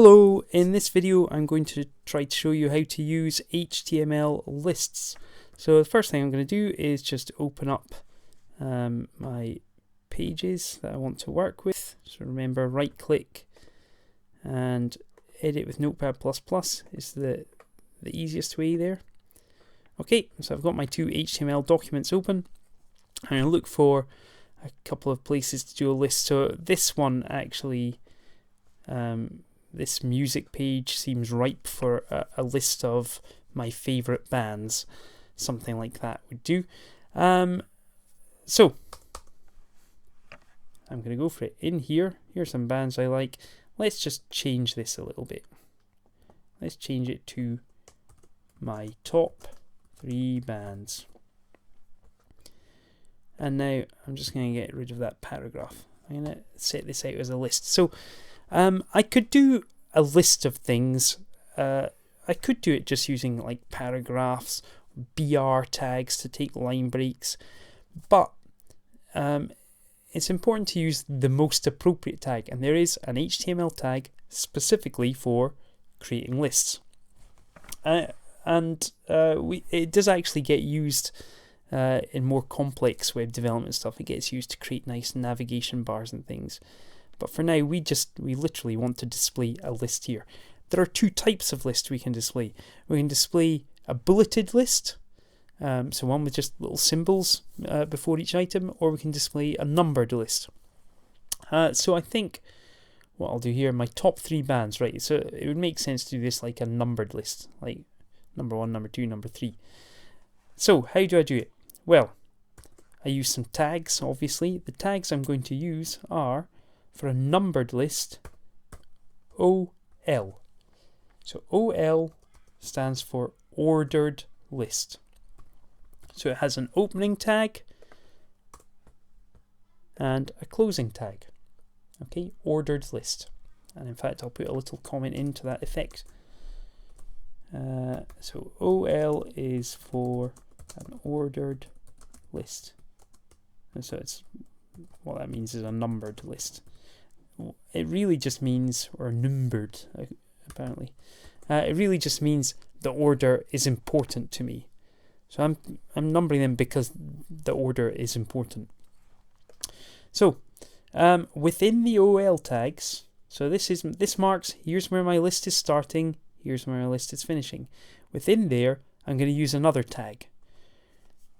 Hello, in this video I'm going to try to show you how to use HTML lists. So the first thing I'm going to do is just open up my pages that I want to work with. So remember, right click and edit with Notepad++ is the easiest way there. Okay, so I've got my two HTML documents open. I'm going to look for a couple of places to do a list. So this one actually, this music page seems ripe for a list of my favourite bands. Something like that would do. So I'm going to go for it. In here, here's some bands I like. Let's just change this a little bit. Let's change it to my top 3 bands. And now I'm just going to get rid of that paragraph. I'm going to set this out as a list. So I could do a list of things. I could do it just using like paragraphs, BR tags to take line breaks, but it's important to use the most appropriate tag, and there is an HTML tag specifically for creating lists. It does actually get used in more complex web development stuff. It gets used to create nice navigation bars and things. But for now, we literally want to display a list here. There are 2 types of lists we can display. We can display a bulleted list, so one with just little symbols before each item, or we can display a numbered list. So I think what I'll do here, my top 3 bands, right? So it would make sense to do this like a numbered list, like number 1, number 2, number 3. So how do I do it? Well, I use some tags, obviously. The tags I'm going to use are, for a numbered list, OL. So OL stands for ordered list. So it has an opening tag and a closing tag. Okay, ordered list. And in fact, I'll put a little comment into that effect. So OL is for an ordered list. And so what that means is a numbered list. It really just means, or numbered apparently, it really just means the order is important to me. So I'm numbering them because the order is important. So within the OL tags, so this marks, here's where my list is starting, here's where my list is finishing. Within there, I'm going to use another tag.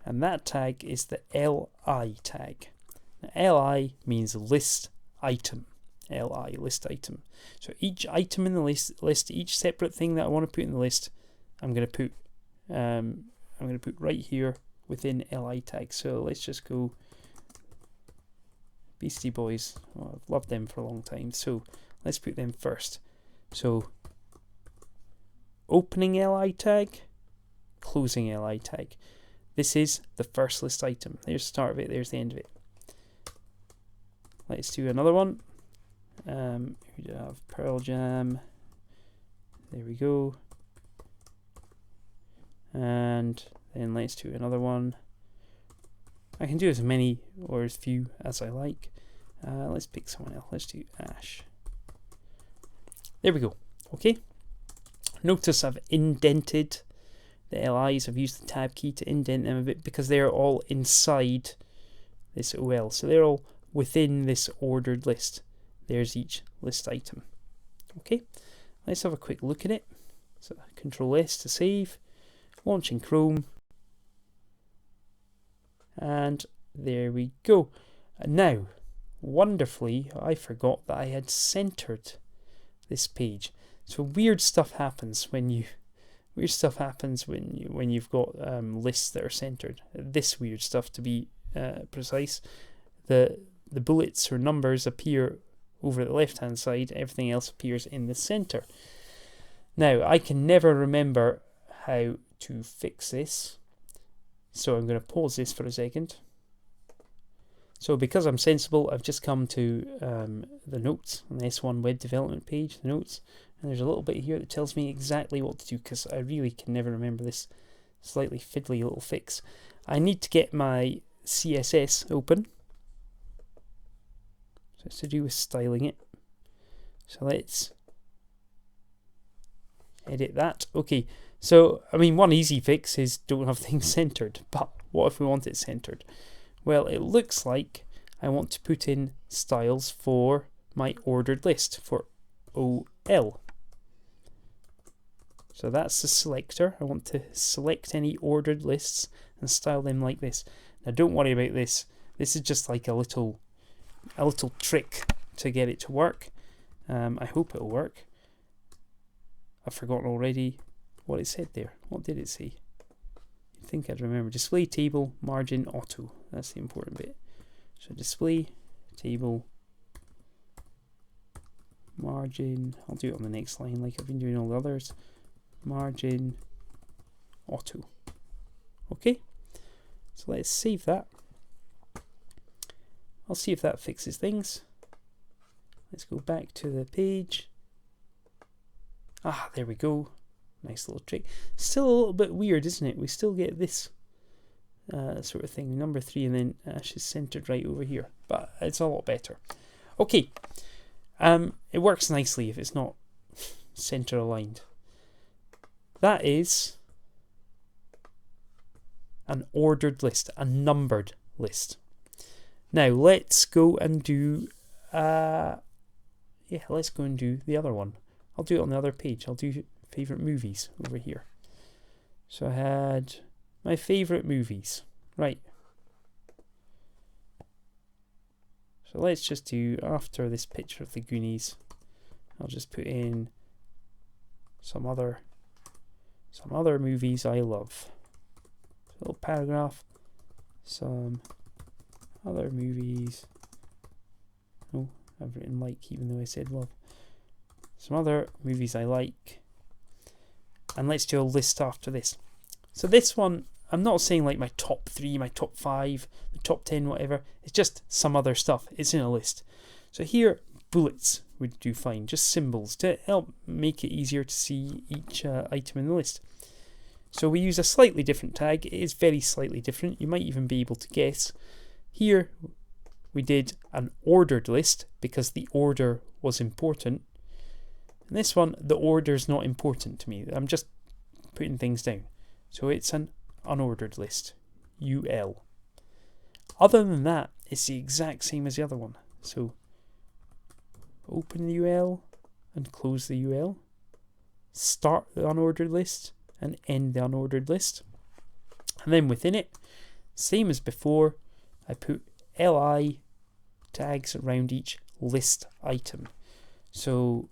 And that tag is the LI tag. Now, LI means list item. LI, list item. So each item in the list, each separate thing that I want to put in the list, I'm going to put right here within LI tag. So let's just go Beastie Boys. Oh, I've loved them for a long time. So let's put them first. So opening LI tag, closing LI tag. This is the first list item. There's the start of it, there's the end of it. Let's do another one. We do have Pearl Jam. There we go. And then let's do another one. I can do as many or as few as I like. Let's pick someone else. Let's do Ash. There we go. Okay. Notice I've indented the LIs. I've used the tab key to indent them a bit because they're all inside this OL. So they're all within this ordered list. There's each list item. Okay, let's have a quick look at it. So Control S to save, launching Chrome, and there we go. And now, wonderfully, I forgot that I had centered this page. So weird stuff happens when you've got lists that are centered. This weird stuff, to be precise. The bullets or numbers appear over the left hand side, everything else appears in the center. Now I can never remember how to fix this, so I'm going to pause this for a second. So because I'm sensible, I've just come to the notes on the S1 web development page, the notes, and there's a little bit here that tells me exactly what to do, because I really can never remember this slightly fiddly little fix. I need to get my CSS open. So it's to do with styling it. So let's edit that. Okay, so I mean, one easy fix is don't have things centered, but what if we want it centered? Well, it looks like I want to put in styles for my ordered list, for OL. So that's the selector. I want to select any ordered lists and style them like this. Now don't worry about this. This is just like a little trick to get it to work. I hope it'll work. I've forgotten already what it said there. What did it say? I think I'd remember. Display table, margin, auto. That's the important bit. So display table, margin. I'll do it on the next line like I've been doing all the others. Margin, auto. Okay, so let's save that. I'll see if that fixes things. Let's go back to the page. Ah, there we go. Nice little trick. Still a little bit weird, isn't it? We still get this sort of thing. Number 3 and then she's centered right over here. But it's a lot better. Okay. It works nicely if it's not center aligned. That is an ordered list, a numbered list. Now let's go and do let's go and do the other one. I'll do it on the other page. I'll do favorite movies over here. So I had my favorite movies. Right. So let's just do, after this picture of the Goonies, I'll just put in some other movies I love. A little paragraph. Some other movies. Oh, I've written like even though I said love. Some other movies I like. And let's do a list after this. So this one, I'm not saying like my top 3, my top 5, the top 10, whatever. It's just some other stuff. It's in a list. So here, bullets would do fine. Just symbols to help make it easier to see each item in the list. So we use a slightly different tag. It is very slightly different. You might even be able to guess. Here we did an ordered list because the order was important. And this one, the order is not important to me. I'm just putting things down. So it's an unordered list, UL. Other than that, it's the exact same as the other one. So open the UL and close the UL. Start the unordered list and end the unordered list. And then within it, same as before, I put LI tags around each list item. So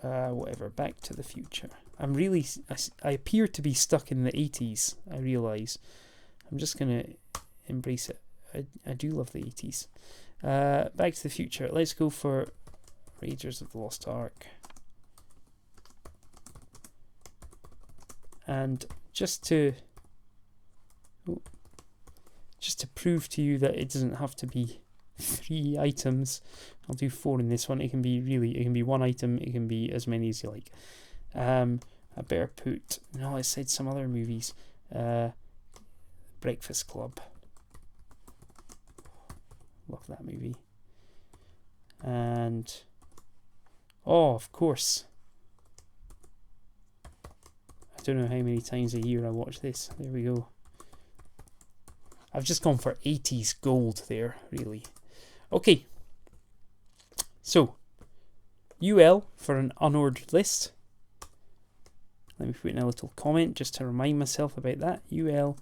whatever, Back to the Future. I appear to be stuck in the 80s, I realise. I'm just going to embrace it. I do love the 80s. Back to the Future. Let's go for Raiders of the Lost Ark. And just to prove to you that it doesn't have to be 3 items, I'll do 4 in this one. It can be 1 item, it can be as many as you like. I better put, no, I said some other movies. Breakfast Club. Love that movie. And, oh, of course. I don't know how many times a year I watch this. There we go. I've just gone for 80s gold there, really. Okay. So, UL for an unordered list. Let me put in a little comment just to remind myself about that. UL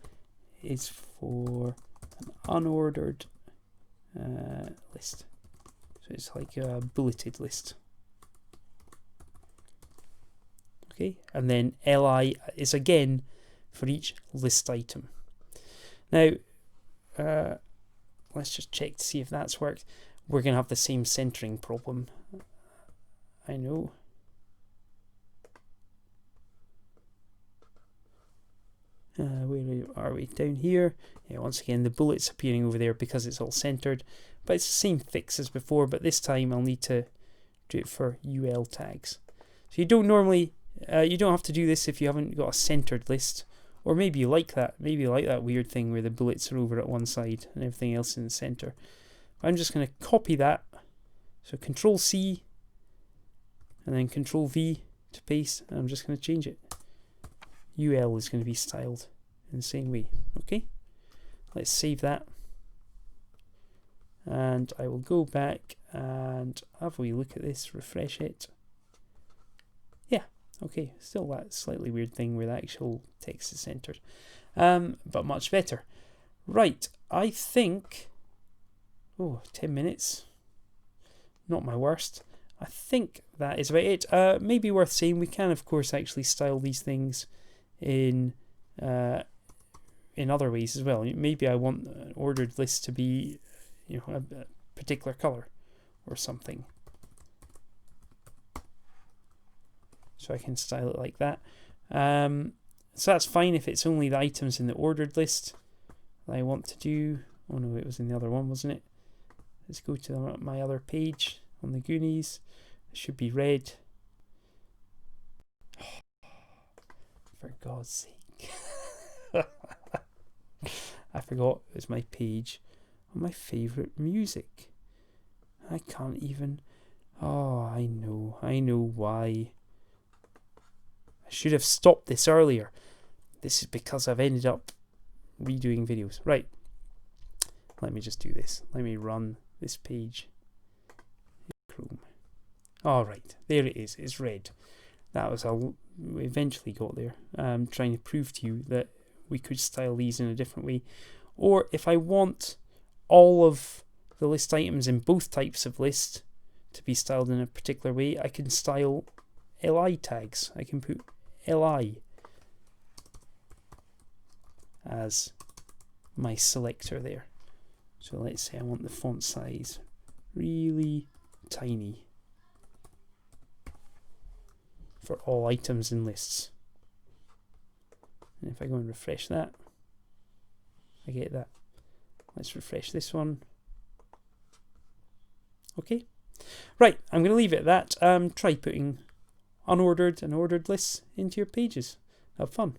is for an unordered list. So it's like a bulleted list. Okay, and then LI is again for each list item. Now, let's just check to see if that's worked. We're going to have the same centering problem. I know. Where are we? Down here. Yeah, once again, the bullet's appearing over there because it's all centered. But it's the same fix as before, but this time I'll need to do it for UL tags. So you don't normally, you don't have to do this if you haven't got a centered list. Or maybe you like that. Maybe you like that weird thing where the bullets are over at one side and everything else in the center. I'm just going to copy that. So Control C and then Control V to paste, and I'm just going to change it. UL is going to be styled in the same way. Okay, let's save that. And I will go back and have a wee look at this, refresh it. Yeah, okay, still that slightly weird thing where the actual text is centered, but much better. Right, I think, 10 minutes, not my worst. I think that is about it. Maybe worth saying, we can of course actually style these things in other ways as well. Maybe I want an ordered list to be, you know, a particular color or something, so I can style it like that. So that's fine if it's only the items in the ordered list that I want to do. Oh no, it was in the other one, wasn't it? Let's go to my other page on the Goonies. It should be red. For God's sake. I forgot it was my page on my favourite music. I can't even... Oh, I know why. I should have stopped this earlier. This is because I've ended up redoing videos. Right. Let me just do this. Let me run this page in Chrome. Alright, there it is. It's red. That was we eventually got there. I'm trying to prove to you that we could style these in a different way. Or if I want all of the list items in both types of list to be styled in a particular way, I can style li tags. I can put li as my selector there. So let's say I want the font size really tiny for all items in lists. And if I go and refresh that, I get that. Let's refresh this one. Okay. Right, I'm going to leave it at that. Try putting unordered and ordered lists into your pages. Have fun.